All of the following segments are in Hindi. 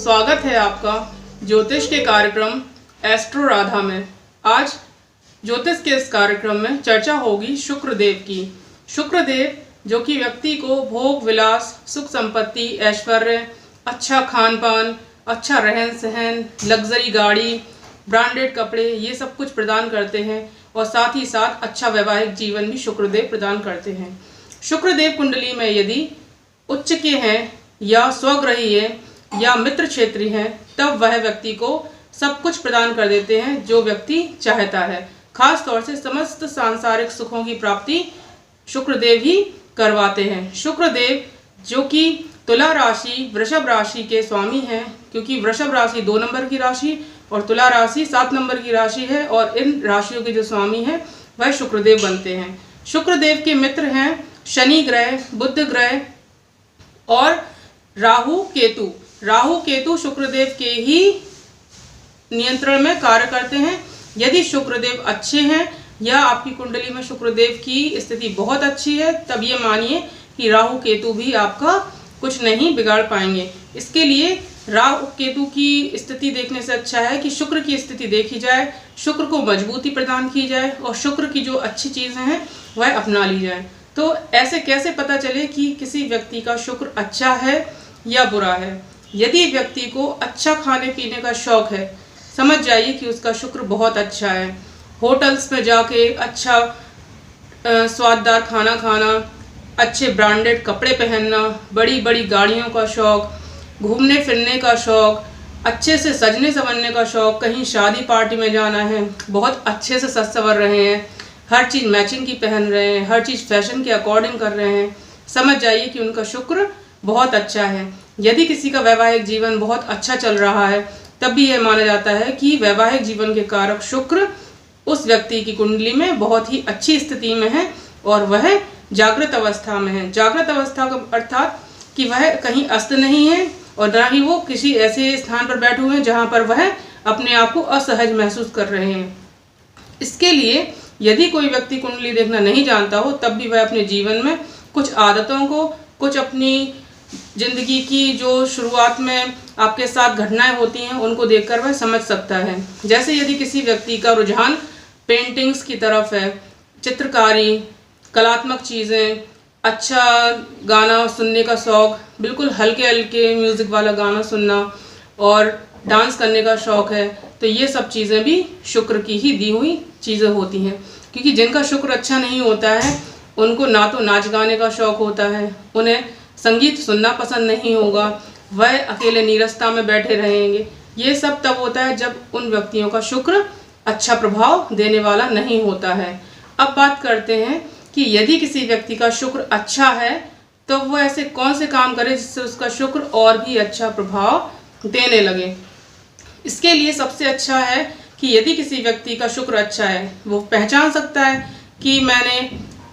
स्वागत है आपका ज्योतिष के कार्यक्रम एस्ट्रो राधा में। आज ज्योतिष के इस कार्यक्रम में चर्चा होगी शुक्रदेव की। शुक्रदेव जो कि व्यक्ति को भोग विलास, सुख संपत्ति, ऐश्वर्य, अच्छा खान पान, अच्छा रहन सहन, लग्जरी गाड़ी, ब्रांडेड कपड़े, ये सब कुछ प्रदान करते हैं और साथ ही साथ अच्छा वैवाहिक जीवन भी शुक्रदेव प्रदान करते हैं। शुक्रदेव कुंडली में यदि उच्च के हैं या स्वग्रही है या मित्र क्षेत्री हैं, तब वह व्यक्ति को सब कुछ प्रदान कर देते हैं जो व्यक्ति चाहता है। खास तौर से समस्त सांसारिक सुखों की प्राप्ति शुक्रदेव ही करवाते हैं। शुक्रदेव जो कि तुला राशि, वृषभ राशि के स्वामी हैं, क्योंकि वृषभ राशि 2 नंबर की राशि और तुला राशि 7 नंबर की राशि है और इन राशियों के जो स्वामी हैं वह शुक्रदेव बनते हैं। शुक्रदेव के मित्र हैं शनि ग्रह, बुध ग्रह और राहु केतु। राहु केतु शुक्रदेव के ही नियंत्रण में कार्य करते हैं। यदि शुक्रदेव अच्छे हैं या आपकी कुंडली में शुक्रदेव की स्थिति बहुत अच्छी है, तब ये मानिए कि राहु केतु भी आपका कुछ नहीं बिगाड़ पाएंगे। इसके लिए राहु केतु की स्थिति देखने से अच्छा है कि शुक्र की स्थिति देखी जाए, शुक्र को मजबूती प्रदान की जाए और शुक्र की जो अच्छी चीज़ें हैं वह अपना ली जाए। तो ऐसे कैसे पता चले कि किसी व्यक्ति का शुक्र अच्छा है या बुरा है? यदि व्यक्ति को अच्छा खाने पीने का शौक है, समझ जाइए कि उसका शुक्र बहुत अच्छा है। होटल्स में जाके अच्छा स्वाददार खाना खाना, अच्छे ब्रांडेड कपड़े पहनना, बड़ी बड़ी गाड़ियों का शौक, घूमने फिरने का शौक, अच्छे से सजने संवरने का शौक, कहीं शादी पार्टी में जाना है, बहुत अच्छे से सज संवर रहे हैं, हर चीज़ मैचिंग की पहन रहे हैं, हर चीज़ फैशन के अकॉर्डिंग कर रहे हैं, समझ जाइए कि उनका शुक्र बहुत अच्छा है। यदि किसी का वैवाहिक जीवन बहुत अच्छा चल रहा है, तब भी यह माना जाता है कि वैवाहिक जीवन के कारक शुक्र उस व्यक्ति की कुंडली में बहुत ही अच्छी स्थिति में है और वह जागृत अवस्था में है। जागृत अवस्था का अर्थात कि वह कहीं अस्त नहीं है और ना ही वो किसी ऐसे स्थान पर बैठे हुए हैं जहाँ पर वह अपने आप को असहज महसूस कर रहे हैं। इसके लिए यदि कोई व्यक्ति कुंडली देखना नहीं जानता हो, तब भी वह अपने जीवन में कुछ आदतों को, कुछ अपनी जिंदगी की जो शुरुआत में आपके साथ घटनाएं होती हैं उनको देखकर वह समझ सकता है। जैसे यदि किसी व्यक्ति का रुझान पेंटिंग्स की तरफ है, चित्रकारी, कलात्मक चीज़ें, अच्छा गाना सुनने का शौक़, बिल्कुल हल्के हल्के म्यूज़िक वाला गाना सुनना और डांस करने का शौक़ है, तो ये सब चीज़ें भी शुक्र की ही दी हुई चीज़ें होती हैं। क्योंकि जिनका शुक्र अच्छा नहीं होता है उनको ना तो नाच गाने का शौक़ होता है, उन्हें संगीत सुनना पसंद नहीं होगा, वह अकेले नीरसता में बैठे रहेंगे। ये सब तब होता है जब उन व्यक्तियों का शुक्र अच्छा प्रभाव देने वाला नहीं होता है। अब बात करते हैं कि यदि किसी व्यक्ति का शुक्र अच्छा है तो वह ऐसे कौन से काम करे जिससे उसका शुक्र और भी अच्छा प्रभाव देने लगे। इसके लिए सबसे अच्छा है कि यदि किसी व्यक्ति का शुक्र अच्छा है, वो पहचान सकता है कि मैंने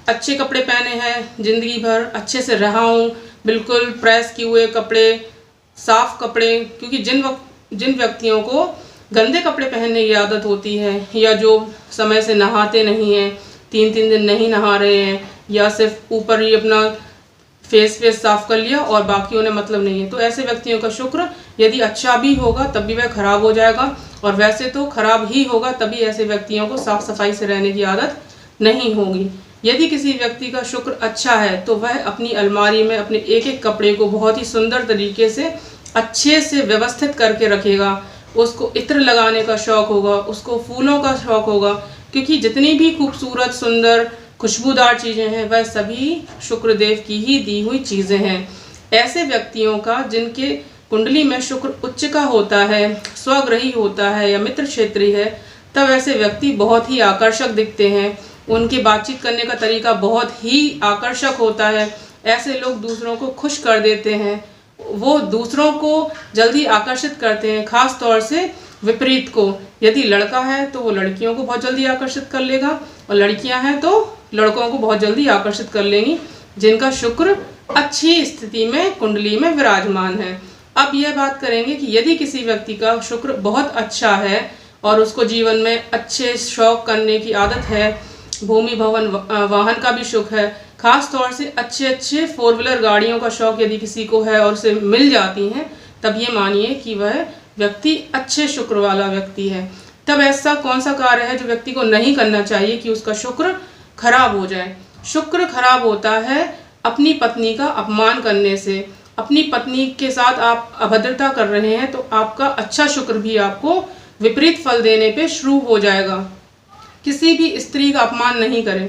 अच्छे कपड़े पहने हैं, ज़िंदगी भर अच्छे से रहा हूँ, बिल्कुल प्रेस किए हुए कपड़े, साफ़ कपड़े। क्योंकि जिन व्यक्तियों को गंदे कपड़े पहनने की आदत होती है या जो समय से नहाते नहीं हैं, 3-3 दिन नहीं नहा रहे हैं या सिर्फ ऊपर ही अपना फेस साफ़ कर लिया और बाकी उन्हें मतलब नहीं है, तो ऐसे व्यक्तियों का शुक्र यदि अच्छा भी होगा तब भी वह खराब हो जाएगा और वैसे तो खराब ही होगा, तभी ऐसे व्यक्तियों को साफ़ सफाई से रहने की आदत नहीं होगी। यदि किसी व्यक्ति का शुक्र अच्छा है तो वह अपनी अलमारी में अपने एक एक कपड़े को बहुत ही सुंदर तरीके से अच्छे से व्यवस्थित करके रखेगा। उसको इत्र लगाने का शौक़ होगा, उसको फूलों का शौक़ होगा, क्योंकि जितनी भी खूबसूरत सुंदर खुशबूदार चीज़ें हैं वह सभी शुक्रदेव की ही दी हुई चीज़ें हैं। ऐसे व्यक्तियों का जिनके कुंडली में शुक्र उच्च का होता है, स्वग्रही होता है या मित्र क्षेत्री है, तब ऐसे व्यक्ति बहुत ही आकर्षक दिखते हैं। उनकी बातचीत करने का तरीका बहुत ही आकर्षक होता है। ऐसे लोग दूसरों को खुश कर देते हैं, वो दूसरों को जल्दी आकर्षित करते हैं, खास तौर से विपरीत को। यदि लड़का है तो वो लड़कियों को बहुत जल्दी आकर्षित कर लेगा और लड़कियां हैं तो लड़कों को बहुत जल्दी आकर्षित कर लेंगी, जिनका शुक्र अच्छी स्थिति में कुंडली में विराजमान है। अब यह बात करेंगे कि यदि किसी व्यक्ति का शुक्र बहुत अच्छा है और उसको जीवन में अच्छे शौक करने की आदत है, भूमि भवन वाहन का भी शुक्र है, खास तौर से अच्छे 4 व्हीलर गाड़ियों का शौक यदि किसी को है और उसे मिल जाती हैं, तब ये मानिए कि वह व्यक्ति अच्छे शुक्र वाला व्यक्ति है। तब ऐसा कौन सा कार्य है जो व्यक्ति को नहीं करना चाहिए कि उसका शुक्र खराब हो जाए? शुक्र खराब होता है अपनी पत्नी का अपमान करने से। अपनी पत्नी के साथ आप अभद्रता कर रहे हैं तो आपका अच्छा शुक्र भी आपको विपरीत फल देने पे शुरू हो जाएगा। किसी भी स्त्री का अपमान नहीं करें,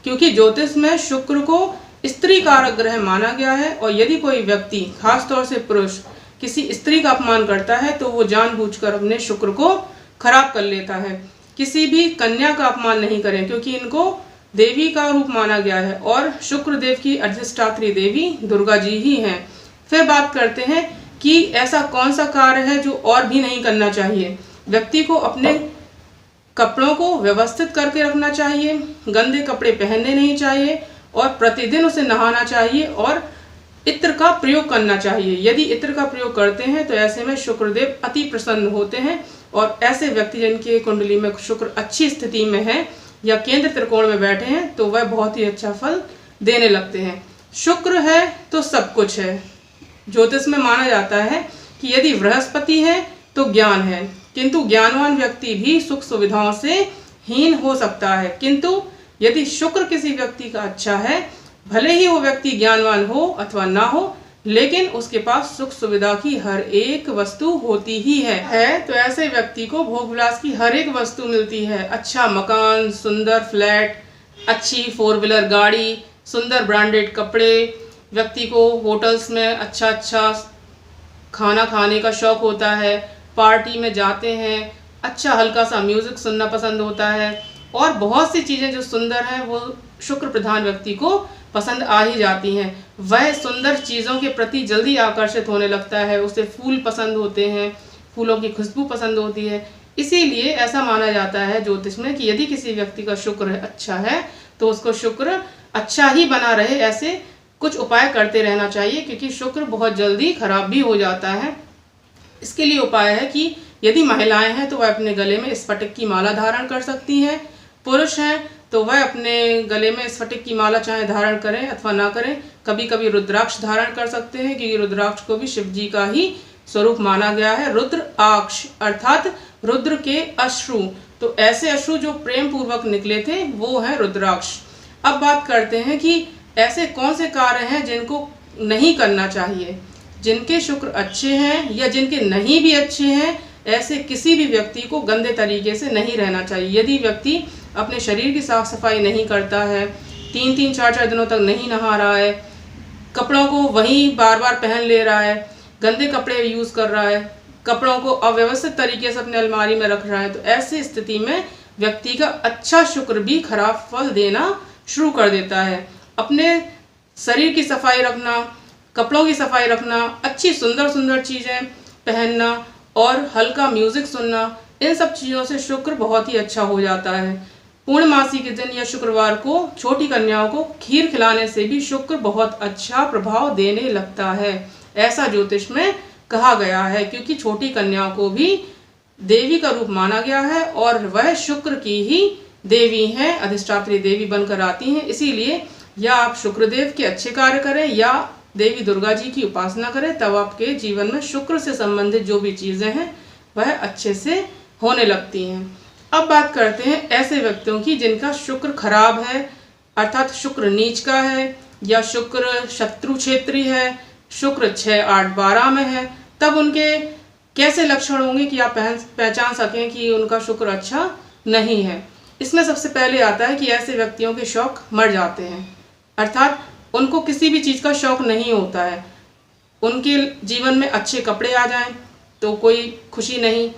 क्योंकि ज्योतिष में शुक्र को स्त्री कारक ग्रह माना गया है, और यदि कोई व्यक्ति खासतौर से पुरुष किसी स्त्री का अपमान करता है तो वो जानबूझकर अपने शुक्र को खराब कर लेता है। किसी भी कन्या का अपमान नहीं करें, क्योंकि इनको देवी का रूप माना गया है और शुक्र देव की अधिष्ठात्री देवी दुर्गा जी ही हैं। फिर बात करते हैं कि ऐसा कौन सा कार्य है जो और भी नहीं करना चाहिए। व्यक्ति को अपने कपड़ों को व्यवस्थित करके रखना चाहिए, गंदे कपड़े पहनने नहीं चाहिए, और प्रतिदिन उसे नहाना चाहिए और इत्र का प्रयोग करना चाहिए। यदि इत्र का प्रयोग करते हैं तो ऐसे में शुक्रदेव अति प्रसन्न होते हैं, और ऐसे व्यक्ति जिनके कुंडली में शुक्र अच्छी स्थिति में है या केंद्र त्रिकोण में बैठे हैं तो वह बहुत ही अच्छा फल देने लगते हैं। शुक्र है तो सब कुछ है। ज्योतिष में माना जाता है कि यदि बृहस्पति है तो ज्ञान है, किंतु ज्ञानवान व्यक्ति भी सुख सुविधाओं से हीन हो सकता है। किंतु यदि शुक्र किसी व्यक्ति का अच्छा है, भले ही वो व्यक्ति ज्ञानवान हो अथवा ना हो, लेकिन उसके पास सुख सुविधा की हर एक वस्तु होती ही है तो ऐसे व्यक्ति को भोग विलास की हर एक वस्तु मिलती है। अच्छा मकान, सुंदर फ्लैट, अच्छी 4 व्हीलर गाड़ी, सुंदर ब्रांडेड कपड़े, व्यक्ति को होटल्स में अच्छा खाना खाने का शौक होता है, पार्टी में जाते हैं, अच्छा हल्का सा म्यूजिक सुनना पसंद होता है, और बहुत सी चीज़ें जो सुंदर हैं वो शुक्र प्रधान व्यक्ति को पसंद आ ही जाती हैं। वह सुंदर चीज़ों के प्रति जल्दी आकर्षित होने लगता है, उसे फूल पसंद होते हैं, फूलों की खुशबू पसंद होती है। इसीलिए ऐसा माना जाता है ज्योतिष में कि यदि किसी व्यक्ति का शुक्र अच्छा है तो उसको शुक्र अच्छा ही बना रहे, ऐसे कुछ उपाय करते रहना चाहिए, क्योंकि शुक्र बहुत जल्दी खराब भी हो जाता है। इसके लिए उपाय है कि यदि महिलाएं हैं तो वह अपने गले में स्फटिक की माला धारण कर सकती हैं, पुरुष हैं तो वह अपने गले में स्फटिक की माला चाहे धारण करें अथवा ना करें, कभी कभी रुद्राक्ष धारण कर सकते हैं, क्योंकि रुद्राक्ष को भी शिव जी का ही स्वरूप माना गया है। रुद्र आक्ष अर्थात रुद्र के अश्रु, तो ऐसे अश्रु जो प्रेम पूर्वक निकले थे वो है रुद्राक्ष। अब बात करते हैं कि ऐसे कौन से कार्य हैं जिनको नहीं करना चाहिए। जिनके शुक्र अच्छे हैं या जिनके नहीं भी अच्छे हैं, ऐसे किसी भी व्यक्ति को गंदे तरीके से नहीं रहना चाहिए। यदि व्यक्ति अपने शरीर की साफ सफाई नहीं करता है, 3-3, 4-4 दिनों तक नहीं नहा रहा है, कपड़ों को वहीं बार बार पहन ले रहा है, गंदे कपड़े यूज़ कर रहा है, कपड़ों को अव्यवस्थित तरीके से अपने अलमारी में रख रहा है, तो ऐसी स्थिति में व्यक्ति का अच्छा शुक्र भी खराब फल देना शुरू कर देता है। अपने शरीर की सफाई रखना, कपड़ों की सफाई रखना, अच्छी सुंदर सुंदर चीज़ें पहनना और हल्का म्यूज़िक सुनना, इन सब चीज़ों से शुक्र बहुत ही अच्छा हो जाता है। पूर्णमासी के दिन या शुक्रवार को छोटी कन्याओं को खीर खिलाने से भी शुक्र बहुत अच्छा प्रभाव देने लगता है, ऐसा ज्योतिष में कहा गया है, क्योंकि छोटी कन्याओं को भी देवी का रूप माना गया है और वह शुक्र की ही देवी हैं, अधिष्ठात्री देवी बनकर आती हैं। इसीलिए या आप शुक्रदेव के अच्छे कार्य करें या देवी दुर्गा जी की उपासना करें, तब आपके जीवन में शुक्र से संबंधित जो भी चीज़ें हैं वह अच्छे से होने लगती हैं। अब बात करते हैं ऐसे व्यक्तियों की जिनका शुक्र खराब है, अर्थात शुक्र नीच का है या शुक्र शत्रु क्षेत्री है, शुक्र 6, 8, 12 में है। तब उनके कैसे लक्षण होंगे कि आप पहचान सकें कि उनका शुक्र अच्छा नहीं है। इसमें सबसे पहले आता है कि ऐसे व्यक्तियों के शौक मर जाते हैं, अर्थात उनको किसी भी चीज़ का शौक नहीं होता है। उनके जीवन में अच्छे कपड़े आ जाएं तो कोई खुशी नहीं,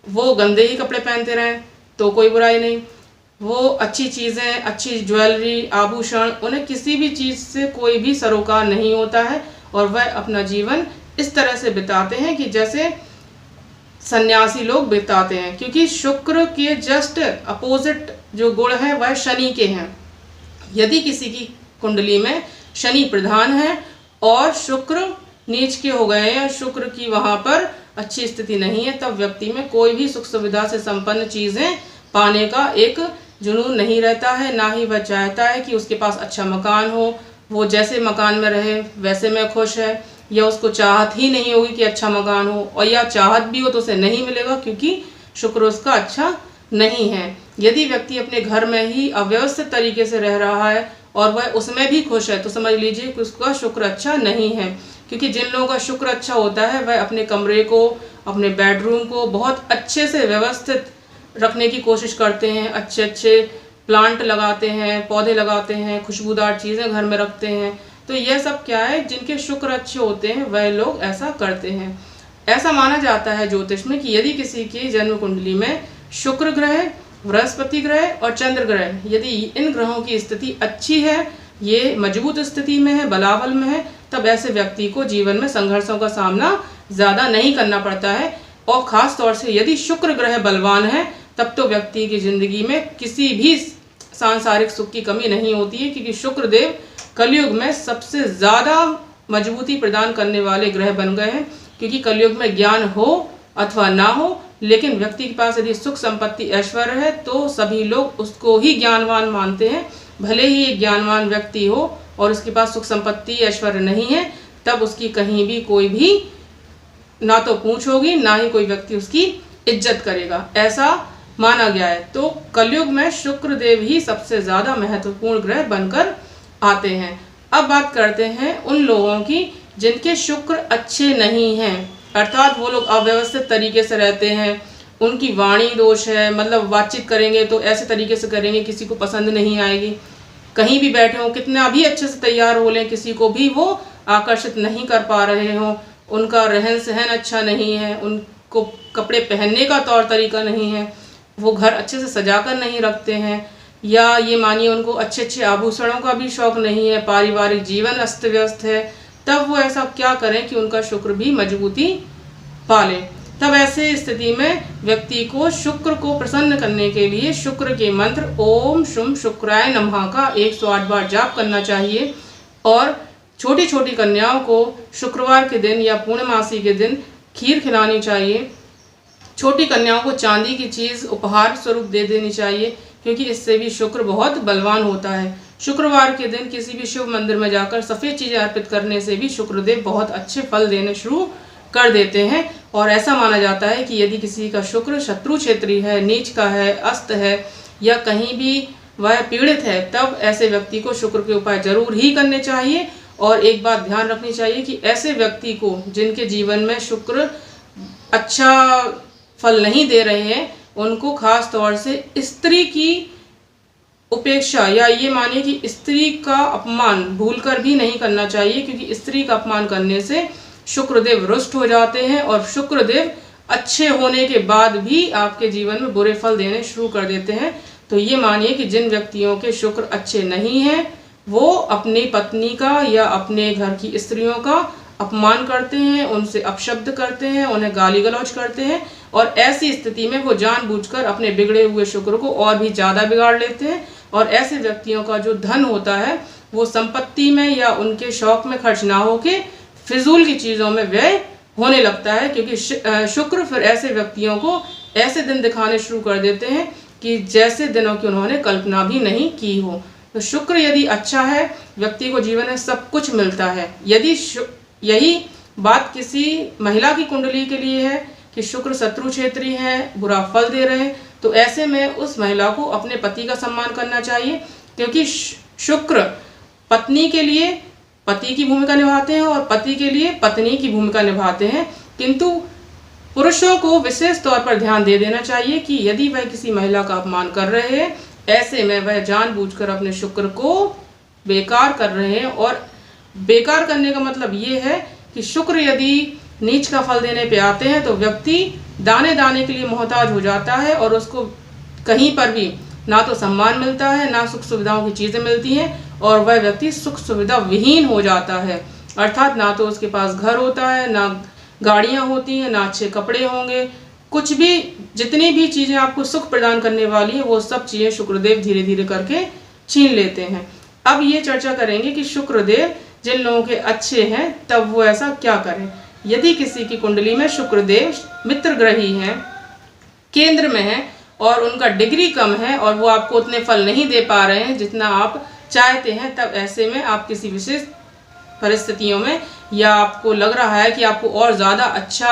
वो गंदे ही कपड़े पहनते रहें तो कोई बुराई नहीं, वो अच्छी चीज़ें, अच्छी ज्वेलरी, आभूषण, उन्हें किसी भी चीज़ से कोई भी सरोकार नहीं होता है और वह अपना जीवन इस तरह से बिताते हैं कि जैसे सन्यासी लोग बिताते हैं, क्योंकि शुक्र के जस्ट अपोजिट जो गुण है वह शनि के हैं। यदि किसी की कुंडली में शनि प्रधान है और शुक्र नीच के हो गए हैं या शुक्र की वहाँ पर अच्छी स्थिति नहीं है, तब व्यक्ति में कोई भी सुख सुविधा से संपन्न चीज़ें पाने का एक जुनून नहीं रहता है, ना ही वह चाहता है कि उसके पास अच्छा मकान हो, वो जैसे मकान में रहे वैसे में खुश है। या उसको चाहत ही नहीं होगी कि अच्छा मकान हो, और या चाहत भी हो तो उसे नहीं मिलेगा क्योंकि शुक्र उसका अच्छा नहीं है। यदि व्यक्ति अपने घर में ही अव्यवस्थित तरीके से रह रहा है और वह उसमें भी खुश है तो समझ लीजिए कि उसका शुक्र अच्छा नहीं है। क्योंकि जिन लोगों का शुक्र अच्छा होता है वह अपने कमरे को, अपने बेडरूम को बहुत अच्छे से व्यवस्थित रखने की कोशिश करते हैं, अच्छे अच्छे प्लांट लगाते हैं, पौधे लगाते हैं, खुशबूदार चीज़ें घर में रखते हैं। तो यह सब क्या है, जिनके शुक्र अच्छे होते हैं वह लोग ऐसा करते हैं। ऐसा माना जाता है ज्योतिष में कि यदि किसी की जन्म कुंडली में शुक्र ग्रह, बृहस्पति ग्रह और चंद्र ग्रह, यदि इन ग्रहों की स्थिति अच्छी है, ये मजबूत स्थिति में है, बलाबल में है, तब ऐसे व्यक्ति को जीवन में संघर्षों का सामना ज़्यादा नहीं करना पड़ता है। और ख़ास तौर से यदि शुक्र ग्रह बलवान है तब तो व्यक्ति की जिंदगी में किसी भी सांसारिक सुख की कमी नहीं होती है, क्योंकि शुक्र देव कलयुग में सबसे ज़्यादा मजबूती प्रदान करने वाले ग्रह बन गए हैं। क्योंकि कलयुग में ज्ञान हो अथवा ना हो, लेकिन व्यक्ति के पास यदि सुख संपत्ति ऐश्वर्य है तो सभी लोग उसको ही ज्ञानवान मानते हैं। भले ही एक ज्ञानवान व्यक्ति हो और उसके पास सुख संपत्ति ऐश्वर्य नहीं है, तब उसकी कहीं भी कोई भी ना तो पूछ होगी, ना ही कोई व्यक्ति उसकी इज्जत करेगा, ऐसा माना गया है। तो कलयुग में शुक्र देव ही सबसे ज़्यादा महत्वपूर्ण ग्रह बनकर आते हैं। अब बात करते हैं उन लोगों की जिनके शुक्र अच्छे नहीं हैं, अर्थात वो लोग अव्यवस्थित तरीके से रहते हैं, उनकी वाणी दोष है, मतलब बातचीत करेंगे तो ऐसे तरीके से करेंगे किसी को पसंद नहीं आएगी। कहीं भी बैठे हों, कितना भी अच्छे से तैयार हो लें, किसी को भी वो आकर्षित नहीं कर पा रहे हों, उनका रहन सहन अच्छा नहीं है, उनको कपड़े पहनने का तौर तरीका नहीं है, वो घर अच्छे से सजाकर नहीं रखते हैं, या ये मानिए उनको अच्छे अच्छे आभूषणों का भी शौक नहीं है, पारिवारिक जीवन अस्त व्यस्त है, तब वो ऐसा क्या करें कि उनका शुक्र भी मजबूती पाले। तब ऐसे स्थिति में व्यक्ति को शुक्र को प्रसन्न करने के लिए शुक्र के मंत्र ओम शुम शुक्राय नमः का 108 बार जाप करना चाहिए। और छोटी छोटी कन्याओं को शुक्रवार के दिन या पूर्णमासी के दिन खीर खिलानी चाहिए। छोटी कन्याओं को चांदी की चीज़ उपहार स्वरूप दे देनी चाहिए, क्योंकि इससे भी शुक्र बहुत बलवान होता है। शुक्रवार के दिन किसी भी शुभ मंदिर में जाकर सफ़ेद चीज़ें अर्पित करने से भी शुक्रदेव बहुत अच्छे फल देने शुरू कर देते हैं। और ऐसा माना जाता है कि यदि किसी का शुक्र शत्रु क्षेत्री है, नीच का है, अस्त है, या कहीं भी वह पीड़ित है, तब ऐसे व्यक्ति को शुक्र के उपाय जरूर ही करने चाहिए। और एक बात ध्यान रखनी चाहिए कि ऐसे व्यक्ति को जिनके जीवन में शुक्र अच्छा फल नहीं दे रहे हैं, उनको खास तौर से स्त्री की उपेक्षा, या ये मानिए कि स्त्री का अपमान भूलकर भी नहीं करना चाहिए, क्योंकि स्त्री का अपमान करने से शुक्रदेव रुष्ट हो जाते हैं और शुक्रदेव अच्छे होने के बाद भी आपके जीवन में बुरे फल देने शुरू कर देते हैं। तो ये मानिए कि जिन व्यक्तियों के शुक्र अच्छे नहीं हैं, वो अपनी पत्नी का या अपने घर की स्त्रियों का अपमान करते हैं, उनसे अपशब्द करते हैं, उन्हें गाली गलौज करते हैं, और ऐसी स्थिति में वो जानबूझकर अपने बिगड़े हुए शुक्र को और भी ज़्यादा बिगाड़ लेते हैं। और ऐसे व्यक्तियों का जो धन होता है वो संपत्ति में या उनके शौक में खर्च ना होके फिजूल की चीज़ों में व्यय होने लगता है, क्योंकि शुक्र फिर ऐसे व्यक्तियों को ऐसे दिन दिखाने शुरू कर देते हैं कि जैसे दिनों की उन्होंने कल्पना भी नहीं की हो। तो शुक्र यदि अच्छा है, व्यक्ति को जीवन में सब कुछ मिलता है। यदि यही बात किसी महिला की कुंडली के लिए है कि शुक्र शत्रु क्षेत्री है, बुरा फल दे रहे हैं, तो ऐसे में उस महिला को अपने पति का सम्मान करना चाहिए, क्योंकि शुक्र पत्नी के लिए पति की भूमिका निभाते हैं और पति के लिए पत्नी की भूमिका निभाते हैं। किंतु पुरुषों को विशेष तौर पर ध्यान दे देना चाहिए कि यदि वह किसी महिला का अपमान कर रहे हैं, ऐसे में वह जानबूझकर अपने शुक्र को बेकार कर रहे हैं। और बेकार करने का मतलब ये है कि शुक्र यदि नीच का फल देने पे आते हैं तो व्यक्ति दाने दाने के लिए मोहताज हो जाता है और उसको कहीं पर भी ना तो सम्मान मिलता है, ना सुख सुविधाओं की चीज़ें मिलती हैं, और वह व्यक्ति सुख सुविधा विहीन हो जाता है। अर्थात ना तो उसके पास घर होता है, ना गाड़ियाँ होती हैं, ना अच्छे कपड़े होंगे, कुछ भी, जितनी भी चीज़ें आपको सुख प्रदान करने वाली है वो सब चीज़ें शुक्रदेव धीरे धीरे करके छीन लेते हैं। अब ये चर्चा करेंगे कि शुक्रदेव जिन लोगों के अच्छे हैं तब वो ऐसा क्या करें। यदि किसी की कुंडली में शुक्रदेव मित्र ग्रही हैं, केंद्र में है, और उनका डिग्री कम है और वो आपको उतने फल नहीं दे पा रहे हैं जितना आप चाहते हैं, तब ऐसे में आप किसी विशेष परिस्थितियों में या आपको लग रहा है कि आपको और ज़्यादा अच्छा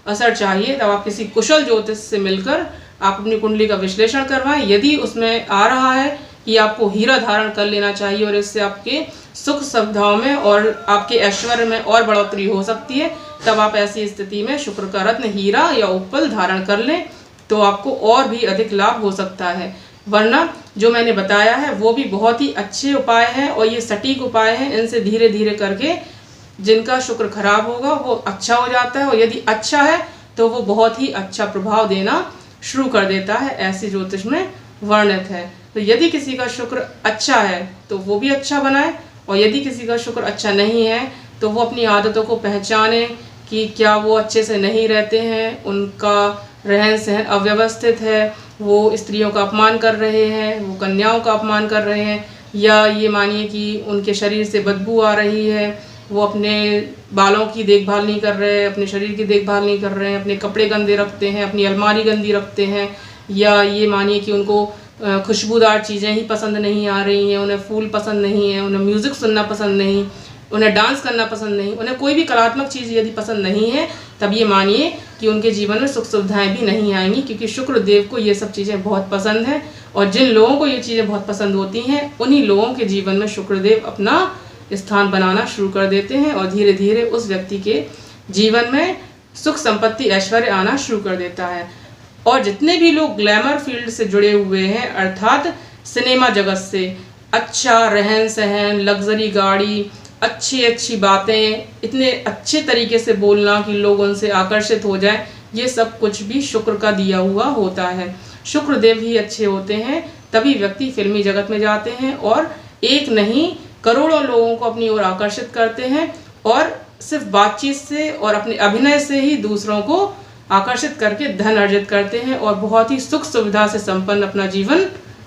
असर चाहिए, तब आप किसी कुशल ज्योतिष से मिलकर आप अपनी कुंडली का विश्लेषण करवाएं। यदि उसमें आ रहा है कि आपको हीरा धारण कर लेना चाहिए और इससे आपके सुख सुविधाओं में और आपके ऐश्वर्य में और बढ़ोतरी हो सकती है, तब आप ऐसी स्थिति में शुक्र का रत्न हीरा या उपल धारण कर लें, तो आपको और भी अधिक लाभ हो सकता है। वरना जो मैंने बताया है वो भी बहुत ही अच्छे उपाय हैं और ये सटीक उपाय हैं। इनसे धीरे धीरे करके जिनका शुक्र खराब होगा वो अच्छा हो जाता है, और यदि अच्छा है तो वो बहुत ही अच्छा प्रभाव देना शुरू कर देता है, ऐसे ज्योतिष में वर्णित है। तो यदि किसी का शुक्र अच्छा है तो वो भी अच्छा बनाए, और यदि किसी का शुक्र अच्छा नहीं है तो वो अपनी आदतों को पहचाने कि क्या वो अच्छे से नहीं रहते हैं, उनका रहन सहन अव्यवस्थित है, वो स्त्रियों का अपमान कर रहे हैं, वो कन्याओं का अपमान कर रहे हैं, या ये मानिए कि उनके शरीर से बदबू आ रही है, वो अपने बालों की देखभाल नहीं कर रहे हैं, अपने शरीर की देखभाल नहीं कर रहे हैं, अपने कपड़े गंदे रखते हैं, अपनी अलमारी गंदी रखते हैं, या ये मानिए कि उनको खुशबूदार चीज़ें ही पसंद नहीं आ रही हैं, उन्हें फूल पसंद नहीं है, उन्हें म्यूज़िक सुनना पसंद नहीं, उन्हें डांस करना पसंद नहीं, उन्हें कोई भी कलात्मक चीज़ यदि पसंद नहीं है, तब ये मानिए कि उनके जीवन में सुख सुविधाएं भी नहीं आएंगी, क्योंकि शुक्र देव को ये सब चीज़ें बहुत पसंद हैं। और जिन लोगों को ये चीज़ें बहुत पसंद होती हैं, उन्हीं लोगों के जीवन में शुक्रदेव अपना स्थान बनाना शुरू कर देते हैं, और धीरे धीरे उस व्यक्ति के जीवन में सुख संपत्ति ऐश्वर्य आना शुरू कर देता है। और जितने भी लोग ग्लैमर फील्ड से जुड़े हुए हैं, अर्थात सिनेमा जगत से, अच्छा रहन सहन, लग्जरी गाड़ी, अच्छी बातें, इतने अच्छे तरीके से बोलना कि लोग उनसे आकर्षित हो जाएं, ये सब कुछ भी शुक्र का दिया हुआ होता है। शुक्र देव ही अच्छे होते हैं, तभी व्यक्ति फिल्मी जगत में जाते हैं और एक नहीं करोड़ों लोगों को अपनी ओर आकर्षित करते हैं, और सिर्फ बातचीत से और अपने अभिनय से ही दूसरों को आकर्षित करके धन अर्जित करते हैं, और बहुत ही सुख सुविधा से संपन्न अपना जीवन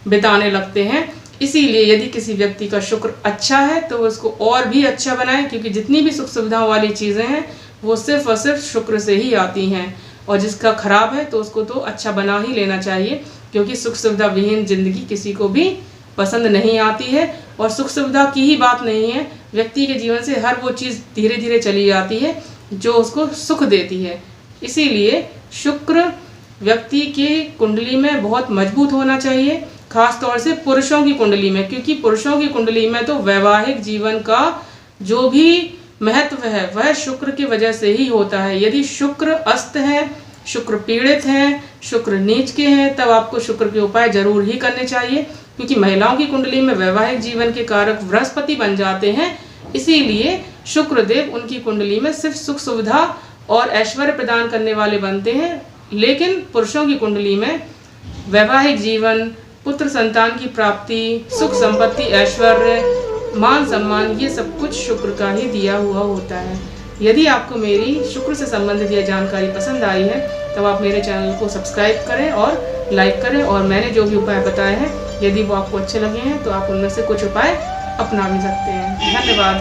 बिताने लगते हैं। इसीलिए यदि किसी व्यक्ति का शुक्र अच्छा है तो उसको और भी अच्छा बनाएं, क्योंकि जितनी भी सुख सुविधाओं वाली चीज़ें हैं वो सिर्फ और सिर्फ शुक्र से ही आती हैं, और जिसका खराब है तो उसको तो अच्छा बना ही लेना चाहिए, क्योंकि सुख सुविधा विहीन जिंदगी किसी को भी पसंद नहीं आती है। और सुख सुविधा की ही बात नहीं है, व्यक्ति के जीवन से हर वो चीज़ धीरे धीरे चली जाती है जो उसको सुख देती है। इसीलिए शुक्र व्यक्ति की कुंडली में बहुत मजबूत होना चाहिए, खास तौर से पुरुषों की कुंडली में, क्योंकि पुरुषों की कुंडली में तो वैवाहिक जीवन का जो भी महत्व है वह शुक्र की वजह से ही होता है। यदि शुक्र अस्त है, शुक्र पीड़ित हैं, शुक्र नीच के हैं, तब आपको शुक्र के उपाय जरूर ही करने चाहिए, क्योंकि महिलाओं की कुंडली में वैवाहिक जीवन के कारक बृहस्पति बन जाते हैं। इसीलिए शुक्र देव उनकी कुंडली में सिर्फ सुख सुविधा और ऐश्वर्य प्रदान करने वाले बनते हैं, लेकिन पुरुषों की कुंडली में वैवाहिक जीवन, पुत्र संतान की प्राप्ति, सुख संपत्ति, ऐश्वर्य, मान सम्मान, ये सब कुछ शुक्र का ही दिया हुआ होता है। यदि आपको मेरी शुक्र से संबंधित यह जानकारी पसंद आई है तब आप मेरे चैनल को सब्सक्राइब करें और लाइक करें, और मैंने जो भी उपाय बताए हैं यदि वो आपको अच्छे लगे हैं तो आप उनमें से कुछ उपाय अपना भी सकते हैं। धन्यवाद।